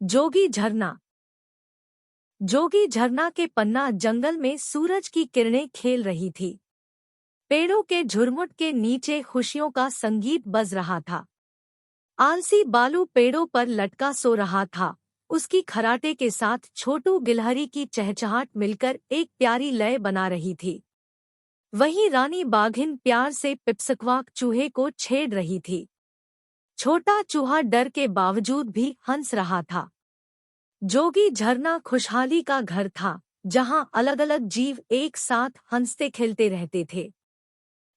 जोगी झरना। जोगी झरना के पन्ना जंगल में सूरज की किरणें खेल रही थी। पेड़ों के झुरमुट के नीचे खुशियों का संगीत बज रहा था। आलसी बालू पेड़ों पर लटका सो रहा था। उसकी खराटे के साथ छोटू गिलहरी की चहचहाट मिलकर एक प्यारी लय बना रही थी। वहीं रानी बाघिन प्यार से पिपसकवाक चूहे को छेड़ रही थी। छोटा चूहा डर के बावजूद भी हंस रहा था। जोगी झरना खुशहाली का घर था, जहां अलग अलग जीव एक साथ हंसते खेलते रहते थे।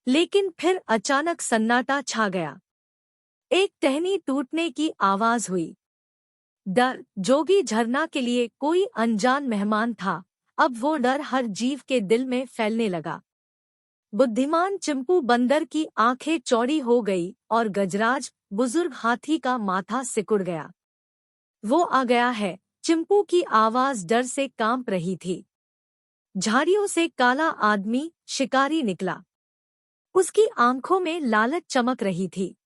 लेकिन फिर अचानक सन्नाटा छा गया। एक टहनी टूटने की आवाज हुई। डर जोगी झरना के लिए कोई अनजान मेहमान था। अब वो डर हर जीव के दिल में फैलने लगा। बुद्धिमान चिंपू बंदर की आंखें चौड़ी हो गई और गजराज बुजुर्ग हाथी का माथा सिकुड़ गया। वो आ गया है। चिंपू की आवाज डर से कांप रही थी। झाड़ियों से काला आदमी शिकारी निकला। उसकी आंखों में लालच चमक रही थी।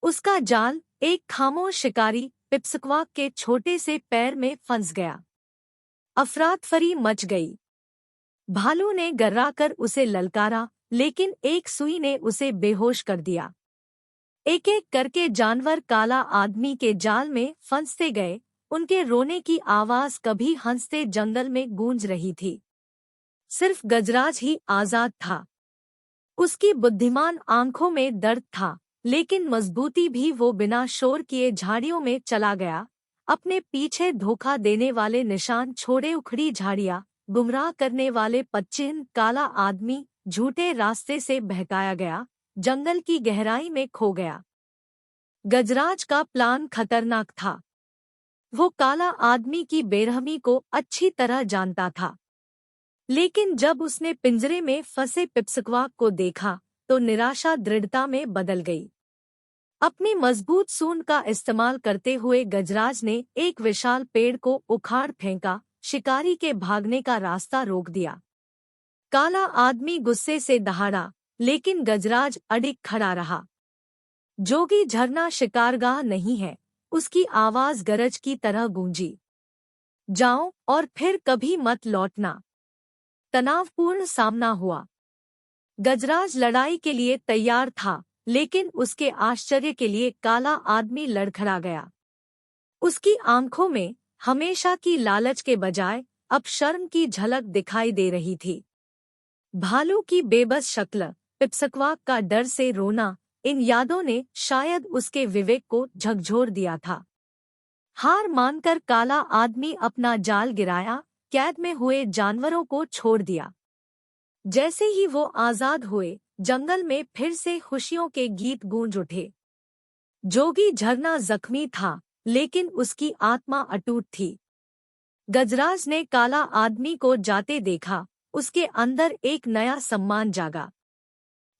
उसका जाल एक खामोश शिकारी पिपसकवाक के छोटे से पैर में फंस गया। अफरातफरी मच गई। भालू ने गर्राकर उसे ललकारा, लेकिन एक सुई ने उसे बेहोश कर दिया। एक एक करके जानवर काला आदमी के जाल में फंसते गए। उनके रोने की आवाज कभी हंसते जंगल में गूंज रही थी। सिर्फ गजराज ही आजाद था। उसकी बुद्धिमान आंखों में दर्द था, लेकिन मजबूती भी वो बिना शोर किए झाड़ियों में चला गया। अपने पीछे धोखा देने वाले निशान छोड़े। उखड़ी झाड़ियां, गुमराह करने वाले पदचिह्न, काला आदमी झूठे रास्ते से बहकाया गया, जंगल की गहराई में खो गया। गजराज का प्लान खतरनाक था। वो काला आदमी की बेरहमी को अच्छी तरह जानता था। लेकिन जब उसने पिंजरे में फंसे पिपसकवाक को देखा, तो निराशा दृढ़ता में बदल गई। अपनी मजबूत सूंड का इस्तेमाल करते हुए गजराज ने एक विशाल पेड़ को उखाड़ फेंका। शिकारी के भागने का रास्ता रोक दिया। काला आदमी गुस्से से दहाड़ा, लेकिन गजराज अडिग खड़ा रहा। जोगी झरना शिकारगाह नहीं है, उसकी आवाज गरज की तरह गूंजी। जाओ और फिर कभी मत लौटना। तनावपूर्ण सामना हुआ। गजराज लड़ाई के लिए तैयार था, लेकिन उसके आश्चर्य के लिए काला आदमी लड़खड़ा गया। उसकी आंखों में हमेशा की लालच के बजाय अब शर्म की झलक दिखाई दे रही थी। भालू की बेबस शक्ल, पिपसकवाक का डर से रोना, इन यादों ने शायद उसके विवेक को झकझोर दिया था। हार मानकर काला आदमी अपना जाल गिराया, कैद में हुए जानवरों को छोड़ दिया। जैसे ही वो आजाद हुए, जंगल में फिर से खुशियों के गीत गूंज उठे। जोगी झरना जख्मी था, लेकिन उसकी आत्मा अटूट थी। गजराज ने काला आदमी को जाते देखा, उसके अंदर एक नया सम्मान जागा।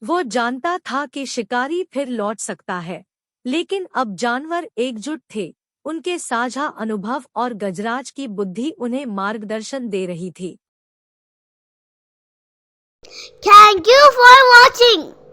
वो जानता था कि शिकारी फिर लौट सकता है, लेकिन अब जानवर एकजुट थे। उनके साझा अनुभव और गजराज की बुद्धि उन्हें मार्गदर्शन दे रही थी। Thank you for watching.